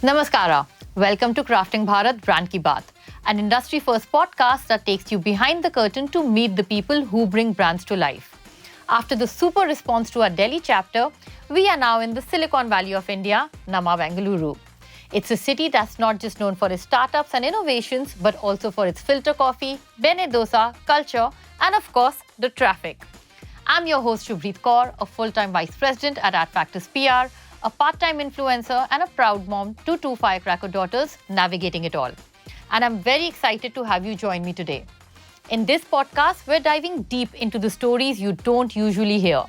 Namaskara. Welcome to Crafting Bharat Brand Ki Baat, an industry-first podcast that takes you behind the curtain to meet the people who bring brands to life. After the super response to our Delhi chapter, we are now in the Silicon Valley of India, Nama Bengaluru. It's a city that's not just known for its startups and innovations, but also for its filter coffee, bene dosa, culture, and of course, the traffic. I'm your host Shubhreet Kaur, a full-time vice president at AdFactors PR, a part-time influencer and a proud mom to two firecracker daughters navigating it all. And I'm very excited to have you join me today. In this podcast, we're diving deep into the stories you don't usually hear.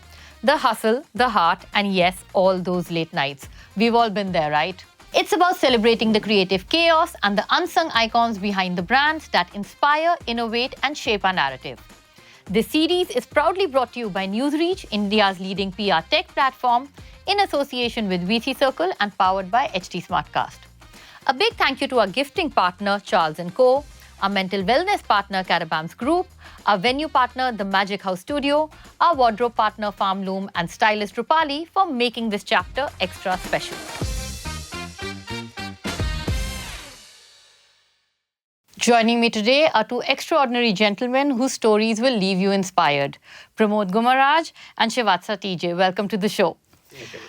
The hustle, the heart, and yes, all those late nights. We've all been there, right? It's about celebrating the creative chaos and the unsung icons behind the brands that inspire, innovate, and shape our narrative. This series is proudly brought to you by Newsreach, India's leading PR tech platform, in association with VC Circle and powered by HT Smartcast. A big thank you to our gifting partner, Charles & Co., our mental wellness partner, Carabams Group, our venue partner, The Magic House Studio, our wardrobe partner, Farm Loom, and stylist Rupali for making this chapter extra special. Joining me today are two extraordinary gentlemen whose stories will leave you inspired. Pramod Gummaraj and Srivatsa T.J. Welcome to the show. Thank you.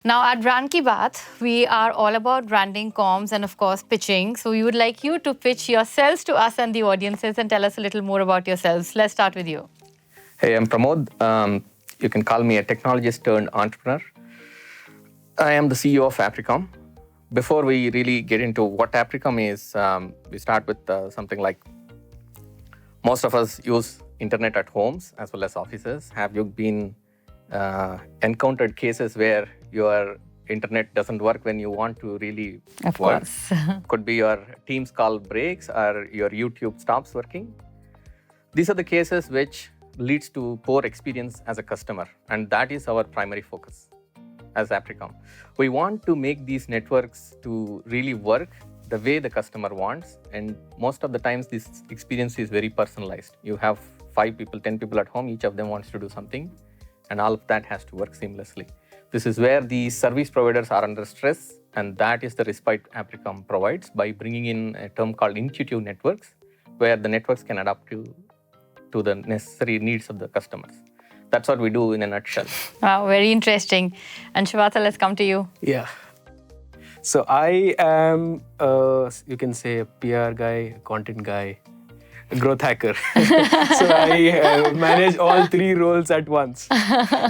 Now at Brand Ki Baat, we are all about branding, comms, and of course pitching. So we would like you to pitch yourselves to us and the audiences and tell us a little more about yourselves. Let's start with you. Hey, I'm Pramod. You can call me a technologist turned entrepreneur. I am the CEO of Aprecomm. Before we really get into what Aprecomm is, we start with something like most of us use internet at homes as well as offices. Have you been encountered cases where your internet doesn't work when you want to really Of work? course. Could be your Teams call breaks or your YouTube stops working. These are the cases which leads to poor experience as a customer, and that is our primary focus as Aprecomm. We want to make these networks to really work the way the customer wants, and most of the times this experience is very personalized. You have 5 people, 10 people at home, each of them wants to do something, and all of that has to work seamlessly. This is where the service providers are under stress, and that is the respite Aprecomm provides by bringing in a term called intuitive networks, where the networks can adapt to the necessary needs of the customers. That's what we do in a nutshell. Wow, very interesting. And Srivatsa, let's come to you. Yeah. So I am, you can say, a PR guy, a content guy, a growth hacker. So I manage all 3 roles at once.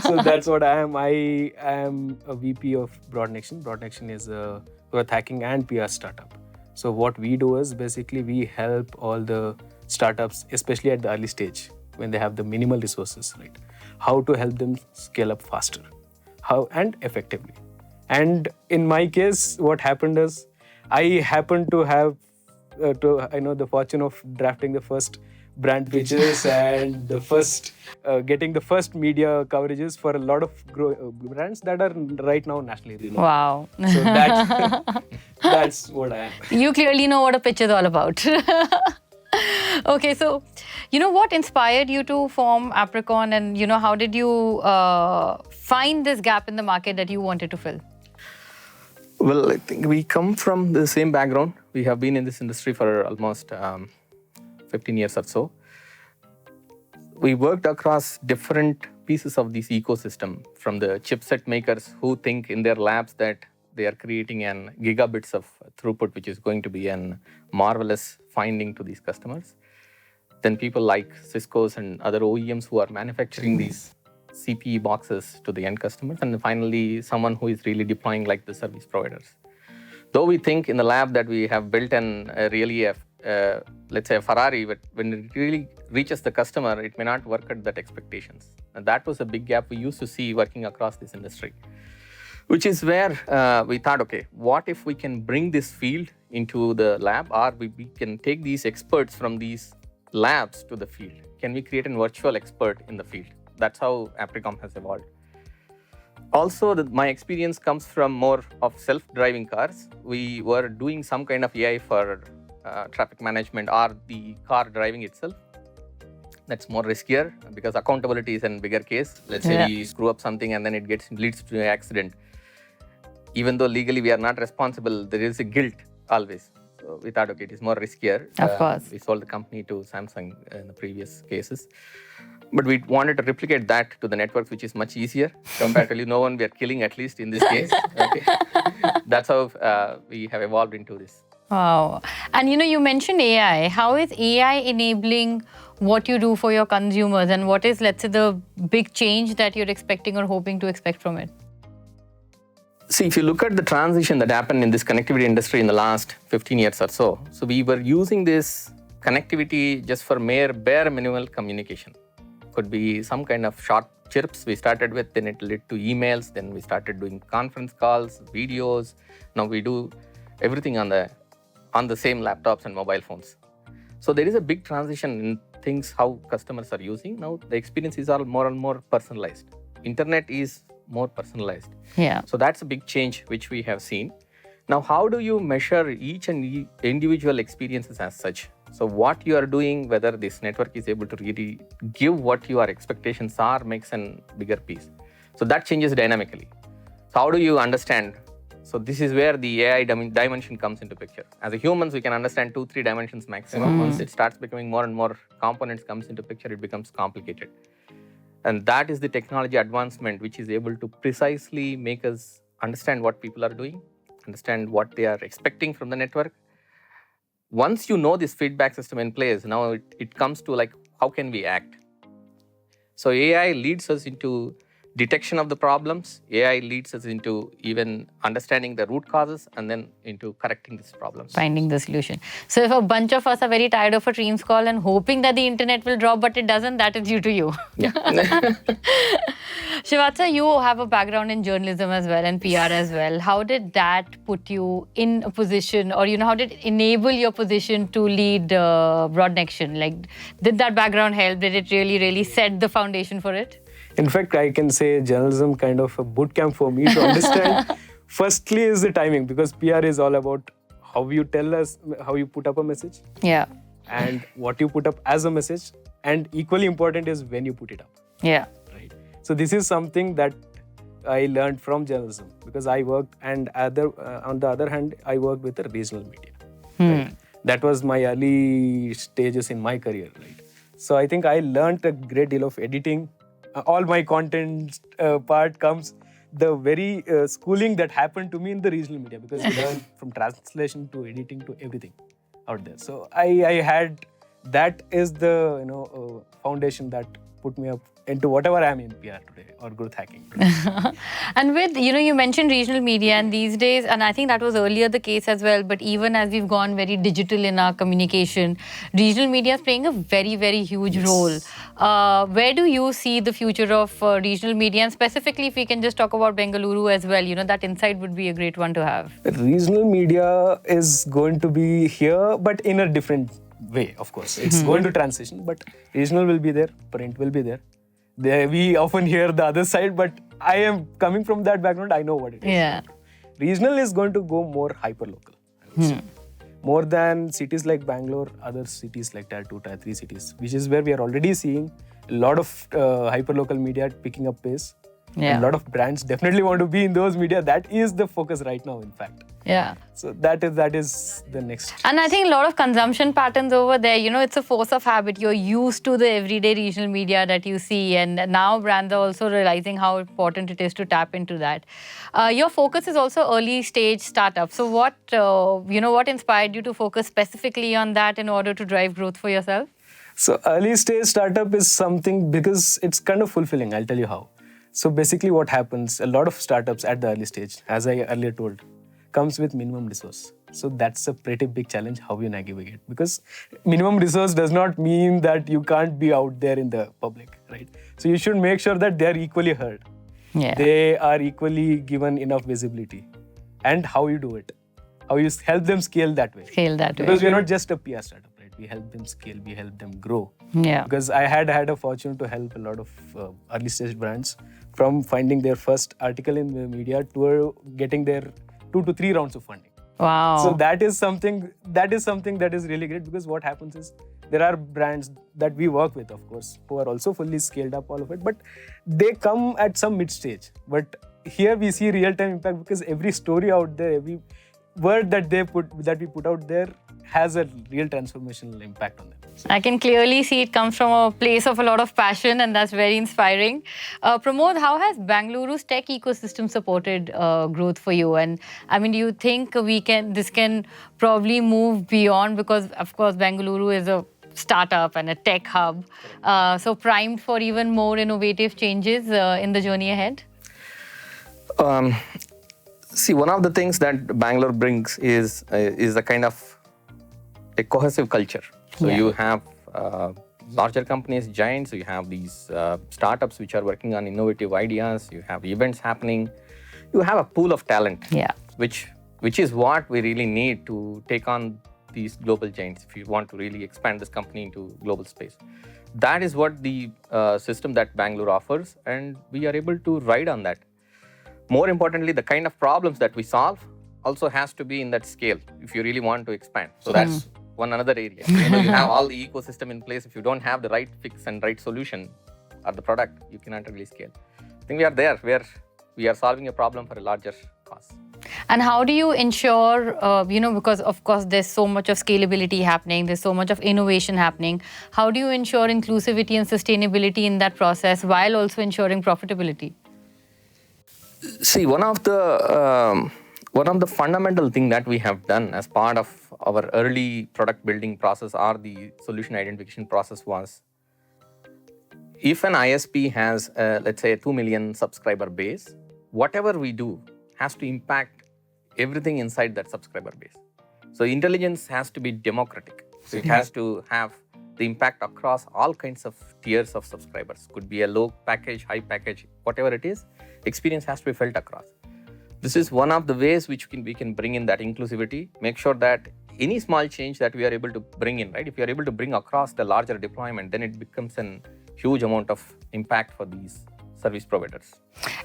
So that's what I am. I am a VP of Broadnection. Broadnection is a growth hacking and PR startup. So what we do is basically we help all the startups, especially at the early stage, when they have the minimal resources, right? How to help them scale up faster, how and effectively. And in my case, what happened is I happened to have the fortune of drafting the first brand pitches and the first getting the first media coverages for a lot of brands that are right now nationally renowned. Wow. So that's what I am. You clearly know what a pitch is all about. Okay, so, what inspired you to form Aprecomm, and, how did you find this gap in the market that you wanted to fill? Well, I think we come from the same background. We have been in this industry for almost 15 years or so. We worked across different pieces of this ecosystem, from the chipset makers who think in their labs that they are creating an gigabits of throughput, which is going to be an marvelous finding to these customers. Then people like Cisco's and other OEMs who are manufacturing these CPE boxes to the end customers. And finally, someone who is really deploying, like the service providers. Though we think in the lab that we have built let's say a Ferrari, but when it really reaches the customer, it may not work at that expectations. And that was a big gap we used to see working across this industry. Which is where we thought, okay, what if we can bring this field into the lab, or we can take these experts from these labs to the field? Can we create a virtual expert in the field? That's how Aprecomm has evolved. Also, my experience comes from more of self-driving cars. We were doing some kind of AI for traffic management or the car driving itself. That's more riskier because accountability is a bigger case. Let's say we screw up something and then it leads to an accident. even though legally we are not responsible, there is a guilt always. So we thought, okay, it is more riskier. Of course. We sold the company to Samsung in the previous cases. But we wanted to replicate that to the networks, which is much easier. Comparatively, no one we are killing, at least in this case. Okay. That's how we have evolved into this. Wow. And you mentioned AI. How is AI enabling what you do for your consumers, and what is, let's say, the big change that you're expecting or hoping to expect from it? See, if you look at the transition that happened in this connectivity industry in the last 15 years or so, we were using this connectivity just for bare minimal communication. Could be some kind of short chirps we started with, then it led to emails, then we started doing conference calls, videos. Now we do everything on the same laptops and mobile phones. So there is a big transition in things how customers are using. Now the experience is all more and more personalized. Internet is more personalized. Yeah. So that's a big change which we have seen. Now, how do you measure each and individual experiences as such? So what you are doing, whether this network is able to really give what your expectations are, makes a bigger piece. So that changes dynamically. So how do you understand? So this is where the AI dimension comes into picture. As a humans, we can understand 2-3 dimensions maximum. Once it starts becoming more and more components comes into picture, it becomes complicated. And that is the technology advancement which is able to precisely make us understand what people are doing, understand what they are expecting from the network. Once you know this feedback system in place, now it comes to like, how can we act? So AI leads us into detection of the problems. AI leads us into even understanding the root causes and then into correcting these problems. Finding the solution. So if a bunch of us are very tired of a Teams call and hoping that the internet will drop, but it doesn't, that is due to you. Yeah. Srivatsa, you have a background in journalism as well and PR as well. How did that put you in a position, or how did it enable your position to lead Broadnection? Like, did that background help? Did it really set the foundation for it? In fact, I can say journalism kind of a boot camp for me to understand. Firstly is the timing, because PR is all about how you tell us, how you put up a message. Yeah. And what you put up as a message. And equally important is when you put it up. Yeah. Right. So this is something that I learned from journalism, because I worked, and on the other hand, I worked with the regional media. Right? That was my early stages in my career. Right. So I think I learned a great deal of editing. All my content part comes the very schooling that happened to me in the regional media, because you learn from translation to editing to everything out there. So I had, that is the foundation that put me up into whatever I am in PR today, or growth hacking today. And with, you mentioned regional media, and these days, and I think that was earlier the case as well, but even as we've gone very digital in our communication, regional media is playing a very huge role. Where do you see the future of regional media? And specifically, if we can just talk about Bengaluru as well, that insight would be a great one to have. Regional media is going to be here, but in a different way, of course. It's going to transition, but regional will be there, print will be there. We often hear the other side, but I am coming from that background, I know what it is. Yeah. Regional is going to go more hyper-local. More than cities like Bangalore, other cities like Tier 2, Tier 3 cities, which is where we are already seeing a lot of hyper-local media picking up pace. Yeah. A lot of brands definitely want to be in those media. That is the focus right now, in fact. Yeah. So that is the next. And I think a lot of consumption patterns over there, it's a force of habit. You're used to the everyday regional media that you see, and now brands are also realizing how important it is to tap into that. Your focus is also early stage startup. So what inspired you to focus specifically on that in order to drive growth for yourself? So early stage startup is something, because it's kind of fulfilling. I'll tell you how. So basically what happens, a lot of startups at the early stage, as I earlier told, comes with minimum resource. So that's a pretty big challenge, how you navigate, because minimum resource does not mean that you can't be out there in the public, right? So you should make sure that they are equally heard. Yeah. They are equally given enough visibility. And how you do it, how you help them scale that way. Because we're not just a PR startup, right? We help them scale, we help them grow. Yeah. Because I had a fortune to help a lot of early stage brands from finding their first article in the media to getting their 2 to 3 rounds of funding. Wow. So that is something that is really great, because what happens is there are brands that we work with, of course, who are also fully scaled up, all of it, but they come at some mid stage. But here we see real-time impact because every story out there, every word that we put out there has a real transformational impact on them. I can clearly see it comes from a place of a lot of passion, and that's very inspiring. Pramod, how has Bengaluru's tech ecosystem supported growth for you? And I mean, do you think this can probably move beyond, because of course Bengaluru is a startup and a tech hub, so primed for even more innovative changes in the journey ahead? See, one of the things that Bangalore brings is a kind of a cohesive culture. So you have larger companies, giants, you have these startups which are working on innovative ideas, you have events happening, you have a pool of talent, which is what we really need to take on these global giants if you want to really expand this company into global space. That is what the system that Bangalore offers, and we are able to ride on that. More importantly, the kind of problems that we solve also has to be in that scale if you really want to expand. So that's one another area. You have all the ecosystem in place. If you don't have the right fix and right solution or the product, you cannot really scale. I think we are there where we are solving a problem for a larger cause. And how do you ensure, because of course there's so much of scalability happening, there's so much of innovation happening. How do you ensure inclusivity and sustainability in that process while also ensuring profitability? See, one of the fundamental thing that we have done as part of our early product building process or the solution identification process was, if an ISP has, let's say, a 2 million subscriber base, whatever we do has to impact everything inside that subscriber base. So intelligence has to be democratic. So it has to have the impact across all kinds of tiers of subscribers. Could be a low package, high package, whatever it is, experience has to be felt across. This is one of the ways which we can bring in that inclusivity, make sure that any small change that we are able to bring in, right? If you are able to bring across the larger deployment, then it becomes a huge amount of impact for these service providers.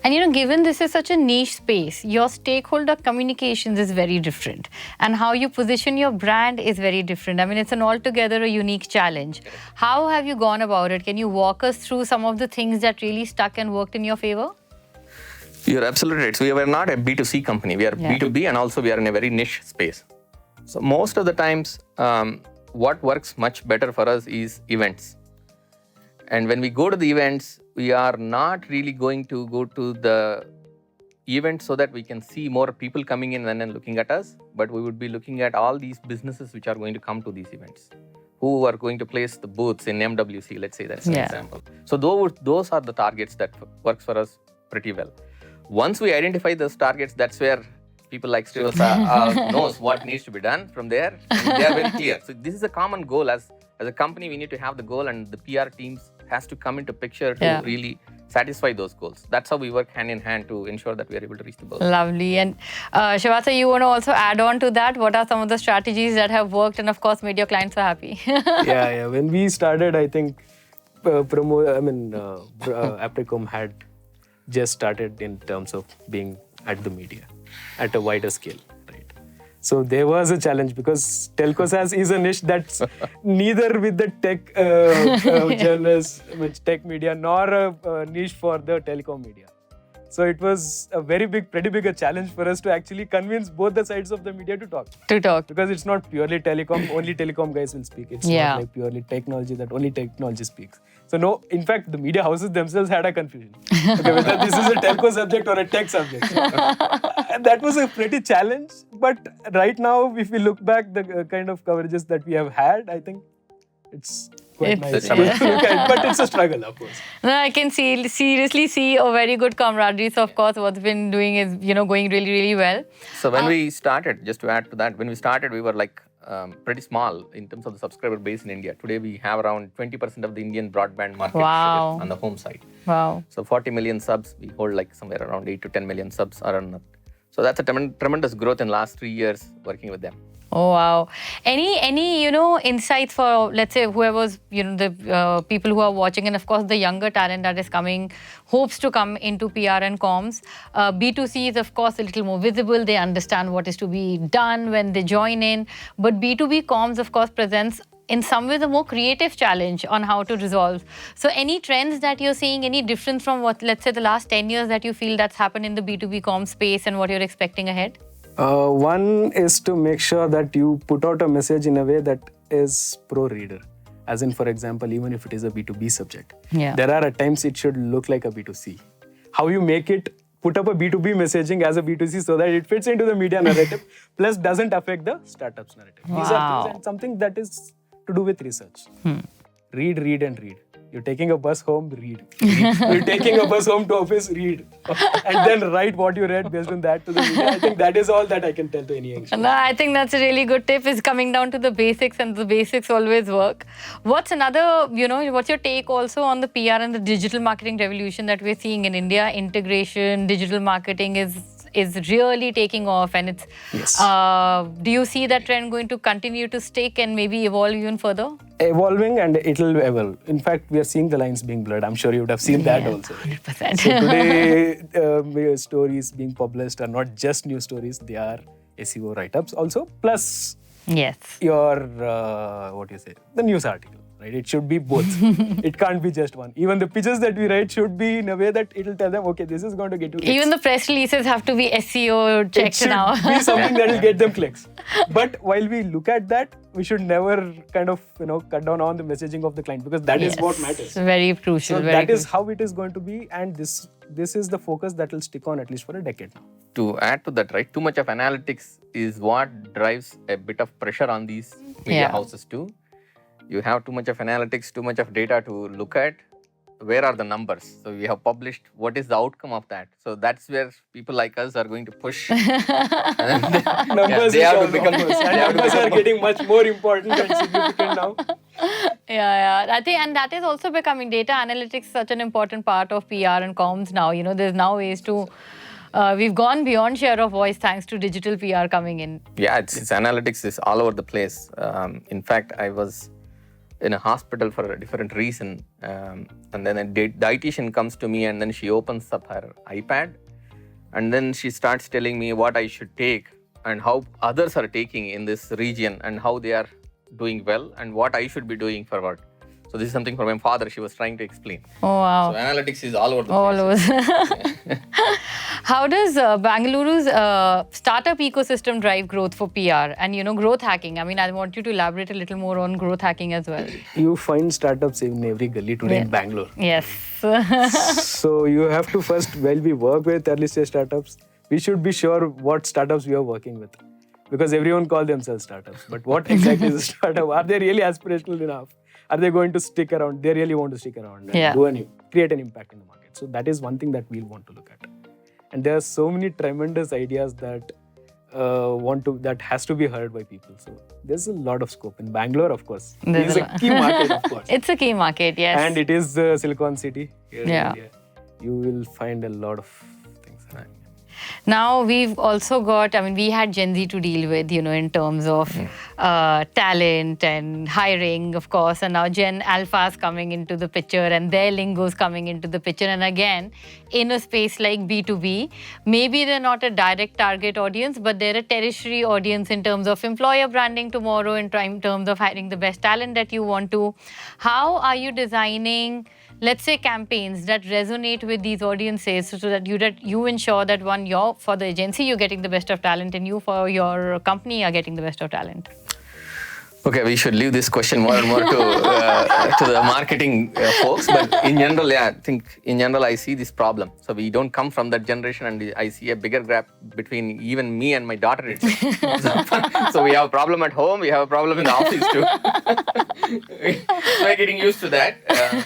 And given this is such a niche space, your stakeholder communications is very different. And how you position your brand is very different. I mean, it's altogether a unique challenge. How have you gone about it? Can you walk us through some of the things that really stuck and worked in your favor? You're absolutely right. So we are not a B2C company. We are B2B, and also we are in a very niche space. So most of the times, what works much better for us is events. And when we go to the events, we are not really going to go to the event so that we can see more people coming in and then looking at us, but we would be looking at all these businesses which are going to come to these events, who are going to place the booths in MWC, let's say that's an example. So those are the targets that works for us pretty well. Once we identify those targets, that's where people like Srivatsa knows what needs to be done from there. They are very clear. So this is a common goal. As a company, we need to have the goal, and the PR teams has to come into picture to really satisfy those goals. That's how we work hand in hand to ensure that we are able to reach the goals. Lovely. And Srivatsa, you want to also add on to that? What are some of the strategies that have worked and of course made your clients so happy? Yeah. When we started, I think Aprecomm had just started in terms of being at the media at a wider scale, right? So there was a challenge because telco is a niche that's neither with the tech journalists, with tech media, nor a niche for the telecom media. So it was a pretty big a challenge for us to actually convince both the sides of the media to talk. Because it's not purely telecom, only telecom guys will speak. It's not like purely technology that only technology speaks. So no, in fact, the media houses themselves had a confusion. Okay, whether this is a telco subject or a tech subject. And that was a pretty challenge. But right now, if we look back, the kind of coverages that we have had, I think it's quite nice. But it's a struggle, of course. No, I can seriously see a very good camaraderie. So, of course, what's been doing is, going really, really well. So when we started, just to add to that, when we started, we were like pretty small in terms of the subscriber base in India. Today, we have around 20% of the Indian broadband market on the home side. Wow. So 40 million subs, we hold like somewhere around 8 to 10 million subs around. So that's a tremendous growth in the last 3 years working with them. Oh, wow. Any insights for, let's say, whoever's, the people who are watching, and of course, the younger talent that is coming, hopes to come into PR and comms. B2C is, of course, a little more visible. They understand what is to be done when they join in. But B2B comms, of course, presents in some ways a more creative challenge on how to resolve. So any trends that you're seeing, any difference from what, let's say, the last 10 years that you feel that's happened in the B2B comm space and what you're expecting ahead? One is to make sure that you put out a message in a way that is pro-reader. As in, for example, even if it is a B2B subject, there are at times it should look like a B2C. How you make it, put up a B2B messaging as a B2C so that it fits into the media narrative, plus doesn't affect the startups narrative. These are things and something that is to do with research. Read, read and read. You're taking a bus home, read. You're taking a bus home to office, read. And then write what you read based on that to the media. I think that is all that I can tell to any youngster. No, I think that's a really good tip, is coming down to the basics, and the basics always work. What's another, what's your take also on the PR and the digital marketing revolution that we're seeing in India? Integration, digital marketing is really taking off, and it's. Yes. Do you see that trend going to continue to stick and maybe evolve even further? Evolving, and it'll evolve. In fact, we are seeing the lines being blurred. I'm sure you would have seen that also. 100%. So today, stories being published are not just news stories; they are SEO write-ups also. Plus, your the news article. Right? It should be both. It can't be just one. Even the pitches that we write should be in a way that it'll tell them, okay, this is going to get you clicks. Even the press releases have to be SEO checked now. It should be something that will get them clicks. But while we look at that, we should never kind of cut down on the messaging of the client, because that is what matters. Very crucial. So that is how it is going to be, and this is the focus that will stick on at least for a decade now. To add to that, right, too much of analytics is what drives a bit of pressure on these media houses too. You have too much of analytics, too much of data to look at. Where are the numbers? So we have published what is the outcome of that. So that's where people like us are going to push. Numbers are getting much more important and significant now. I think, and that is also becoming data analytics such an important part of PR and comms now. There's now ways to. We've gone beyond share of voice thanks to digital PR coming in. Yeah, it's analytics is all over the place. In fact, I was in a hospital for a different reason, and then a dietitian comes to me, and then she opens up her iPad, and then she starts telling me what I should take and how others are taking in this region and how they are doing well and what I should be doing forward. So this is something from my father she was trying to explain. Oh, wow. So analytics is all over the place. How does Bengaluru's startup ecosystem drive growth for PR and, growth hacking? I mean, I want you to elaborate a little more on growth hacking as well. You find startups in every gully today in Bangalore. Yes. So you have to first, while we work with early stage startups, we should be sure what startups we are working with. Because everyone calls themselves startups. But what exactly is a startup? Are they really aspirational enough? Are they going to stick around? They really want to stick around and create an impact in the market. So that is one thing that we'll want to look at. And there are so many tremendous ideas that that has to be heard by people. So there's a lot of scope in Bangalore, of course. It's a key market, of course. It's a key market, yes. And it is the Silicon City here in India. You will find a lot of things. Now we've also got, we had Gen Z to deal with, in terms of talent and hiring, of course. And now Gen Alpha is coming into the picture and their lingo is coming into the picture. And again, in a space like B2B, maybe they're not a direct target audience, but they're a tertiary audience in terms of employer branding tomorrow, in terms of hiring the best talent that you want to. How are you designing, let's say, campaigns that resonate with these audiences so that you ensure that for the agency, you're getting the best of talent, and you, for your company, are getting the best of talent? Okay, we should leave this question more and more to the marketing folks. But in general, I see this problem. So we don't come from that generation, and I see a bigger gap between even me and my daughter itself. So we have a problem at home, we have a problem in the office too. We're getting used to that.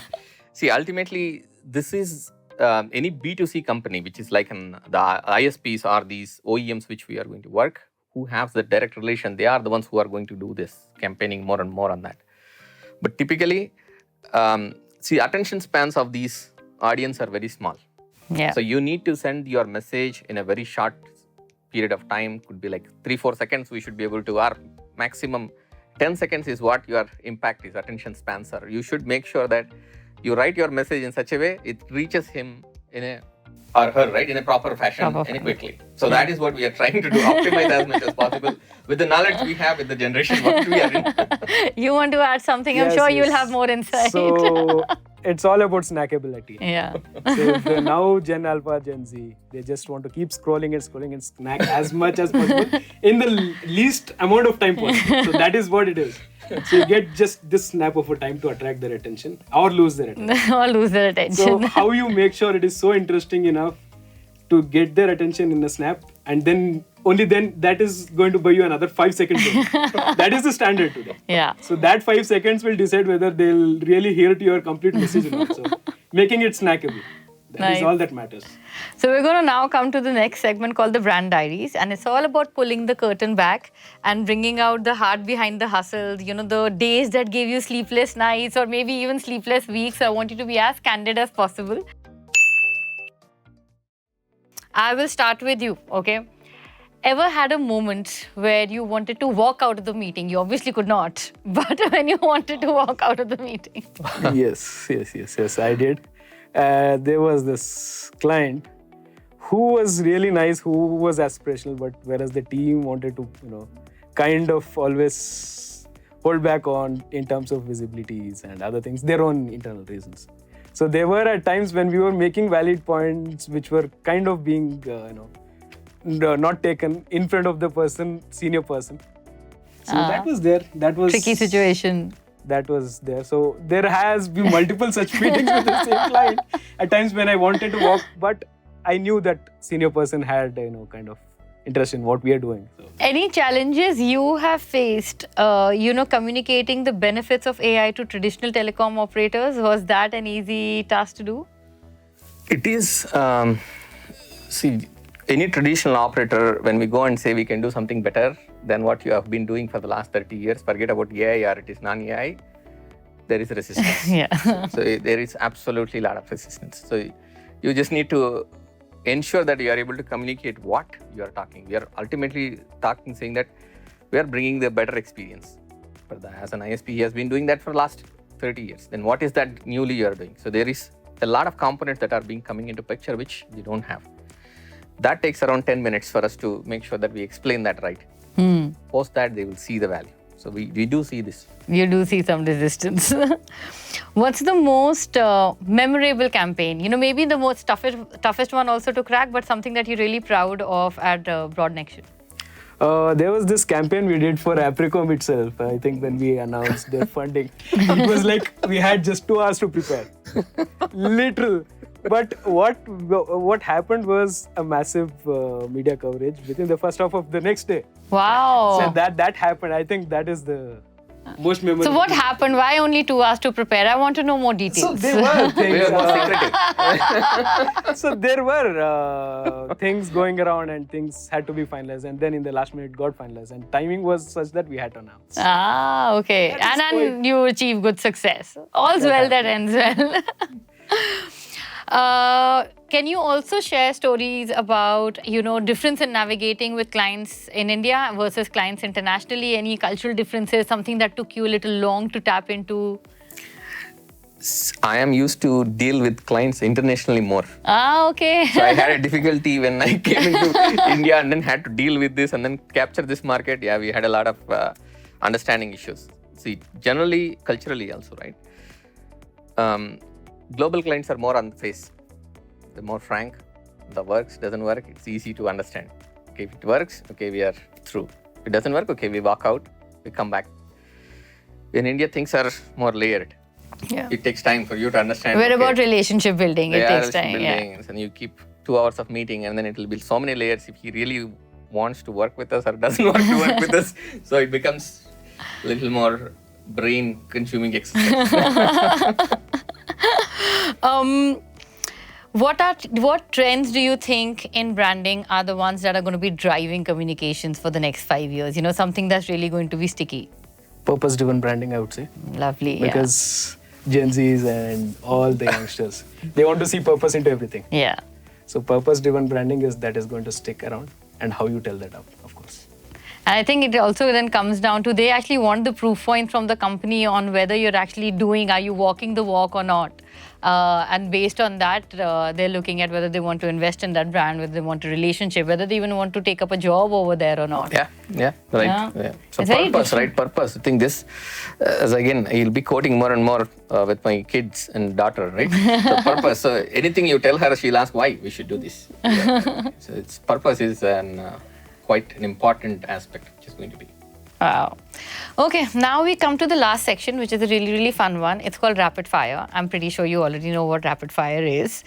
See, ultimately, this is any B2C company, which is like the ISPs or these OEMs which we are going to work, who have the direct relation, they are the ones who are going to do this campaigning more and more on that. But typically, attention spans of these audience are very small. Yeah. So you need to send your message in a very short period of time, could be like 3-4 seconds. We should be able to, our maximum 10 seconds is what your impact is, attention spans are. You should make sure that you write your message in such a way it reaches him in a or her, right, in a proper fashion quickly. So that is what we are trying to do, optimize as much as possible with the knowledge we have, with the generation what we are in. You want to add something? I'm sure you'll have more insight. So it's all about snackability. Yeah. So if they're now Gen Alpha, Gen Z, they just want to keep scrolling and snack as much as possible in the least amount of time possible. So that is what it is. So you get just this snap of a time to attract their attention or lose their attention. Or lose their attention. So how you make sure it is so interesting enough to get their attention in a snap, and then only then that is going to buy you another 5 seconds. That is the standard today. Yeah. So that 5 seconds will decide whether they'll really hear to your complete message or not. So making it snackable. That is all that matters. So we're going to now come to the next segment called the Brand Diaries, and it's all about pulling the curtain back and bringing out the heart behind the hustle, you know, the days that gave you sleepless nights or maybe even sleepless weeks. So I want you to be as candid as possible. I will start with you, okay? Ever had a moment where you wanted to walk out of the meeting? You obviously could not, but when you wanted to walk out of the meeting. Yes, I did. There was this client who was really nice, who was aspirational, but whereas the team wanted to, kind of always hold back on in terms of visibilities and other things, their own internal reasons. So there were at times when we were making valid points which were kind of being, not taken in front of the senior person. So that was there. That was tricky situation. That was there. So there has been multiple such meetings with the same client. At times when I wanted to walk, but I knew that senior person had, kind of interest in what we are doing. So. Any challenges you have faced, communicating the benefits of AI to traditional telecom operators? Was that an easy task to do? It is. See, any traditional operator, when we go and say we can do something better than what you have been doing for the last 30 years, forget about AI or it is non-AI, there is resistance. Yeah. So there is absolutely a lot of resistance. So you just need to ensure that you are able to communicate what you are talking. We are ultimately saying that we are bringing the better experience. As an ISP, he has been doing that for the last 30 years. Then what is that newly you are doing? So there is a lot of components that are coming into picture which we don't have. That takes around 10 minutes for us to make sure that we explain that right. Post that, they will see the value. So we do see this. You do see some resistance. What's the most memorable campaign? Maybe the most toughest one also to crack, but something that you're really proud of at Broadnection. There was this campaign we did for Aprecomm itself. I think when we announced their funding, it was like we had just 2 hours to prepare. Literal. But what happened was a massive media coverage within the first half of the next day. Wow. So that happened. I think that is the most memorable. So what happened? Why only 2 hours to prepare? I want to know more details. So there were things. We are more secretive. So there were things going around and things had to be finalized, and then in the last minute got finalized, and timing was such that we had to announce. Okay. And you achieve good success. All's well that ends well. Can you also share stories about, difference in navigating with clients in India versus clients internationally? Any cultural differences, something that took you a little long to tap into? I am used to deal with clients internationally more. Okay. So I had a difficulty when I came into India and then had to deal with this and then capture this market. Yeah, we had a lot of understanding issues. See, generally, culturally also, right? Global clients are more on the face. They're more frank. The works, doesn't work, it's easy to understand. Okay, if it works, okay, we are through. If it doesn't work, okay, we walk out, we come back. In India, things are more layered. Yeah. It takes time for you to understand. We're about relationship building. It takes time. Yeah. And you keep 2 hours of meeting and then it will be so many layers if he really wants to work with us or doesn't want to work with us. So it becomes a little more brain-consuming exercise. What trends do you think in branding are the ones that are going to be driving communications for the next 5 years? Something that's really going to be sticky. Purpose-driven branding, I would say. Lovely. Because Gen Zs and all the youngsters, they want to see purpose into everything. Yeah. So purpose-driven branding is going to stick around, and how you tell that out, of course. And I think it also then comes down to they actually want the proof point from the company on whether you're actually are you walking the walk or not. And based on that, they're looking at whether they want to invest in that brand, whether they want a relationship, whether they even want to take up a job over there or not. Yeah, right. Yeah. Yeah. So It's very purpose, different. right? Purpose. I think this, as again, I'll be quoting more and more with my kids and daughter, right? So purpose. So anything you tell her, she'll ask why we should do this. Yeah. So its purpose is quite an important aspect, which is going to be. Wow. Okay, now we come to the last section, which is a really, really fun one. It's called Rapid Fire. I'm pretty sure you already know what Rapid Fire is.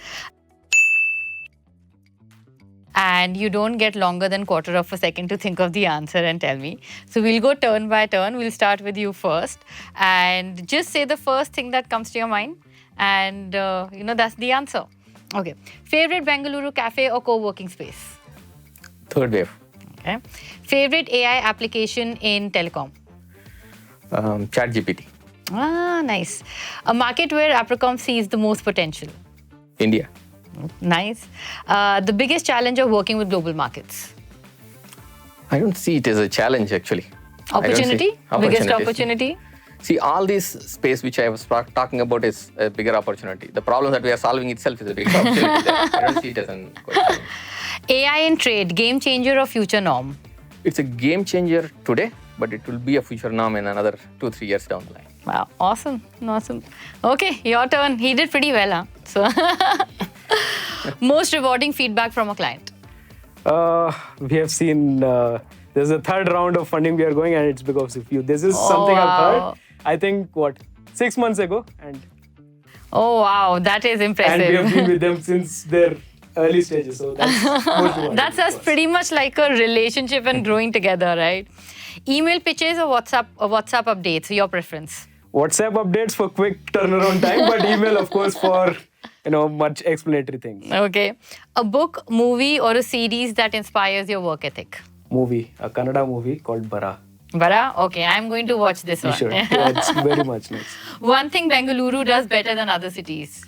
And you don't get longer than quarter of a second to think of the answer and tell me. So we'll go turn by turn. We'll start with you first. And just say the first thing that comes to your mind. And, that's the answer. Okay. Favorite Bengaluru cafe or co-working space? Third wave. Okay. Favorite AI application in telecom? ChatGPT. Ah, nice. A market where Aprecomm sees the most potential? India. Nice. The biggest challenge of working with global markets? I don't see it as a challenge actually. Opportunity? Biggest opportunity? See, all this space which I was talking about is a bigger opportunity. The problem that we are solving itself is a bigger opportunity. I don't see it as an question. AI in trade, game changer or future norm? It's a game changer today, but it will be a future norm in another 2-3 years down the line. Wow, awesome. Okay, your turn. He did pretty well, huh? So, most rewarding feedback from a client? We have seen there's a third round of funding we are going, and it's because of you. This is something I've heard, I think, 6 months ago. Oh, wow, that is impressive. And we have been with them since their early stages. So that's pretty much like a relationship and growing together, right? Email pitches or WhatsApp updates, your preference? WhatsApp updates for quick turnaround time, but email, of course, for much explanatory things. Okay. A book, movie, or a series that inspires your work ethic? Movie, a Kannada movie called Baat. Baat? Okay, I'm going to watch this one. Sure. Yeah, it's very much nice. One thing Bengaluru does better than other cities?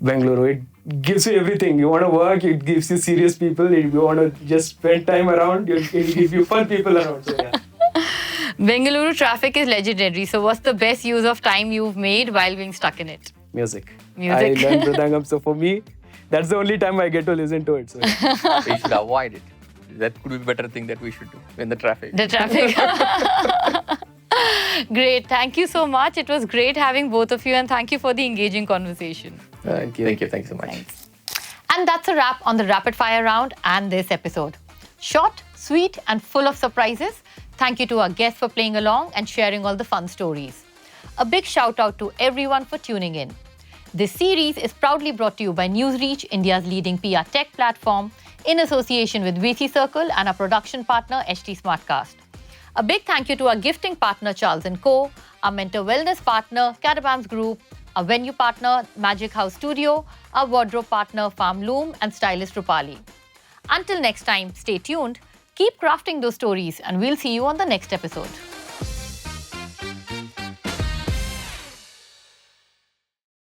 Bengaluru, it gives you everything. You want to work, it gives you serious people. If you want to just spend time around, it gives you fun people around. So, yeah. Bengaluru traffic is legendary. So what's the best use of time you've made while being stuck in it? Music. I learned Mridangam, so for me, that's the only time I get to listen to it. So, yeah. We should avoid it. That could be a better thing that we should do in the traffic. The traffic. Great. Thank you so much. It was great having both of you, and thank you for the engaging conversation. Thank you. Thank you so much. Thanks. And that's a wrap on the rapid fire round and this episode. Short, sweet, and full of surprises. Thank you to our guests for playing along and sharing all the fun stories. A big shout out to everyone for tuning in. This series is proudly brought to you by NewsReach, India's leading PR tech platform, in association with VC Circle and our production partner, HT Smartcast. A big thank you to our gifting partner, Charles & Co., our mentor wellness partner, Caravans Group, our venue partner, Magic House Studio, our wardrobe partner, Farm Loom, and stylist Rupali. Until next time, stay tuned, keep crafting those stories, and we'll see you on the next episode.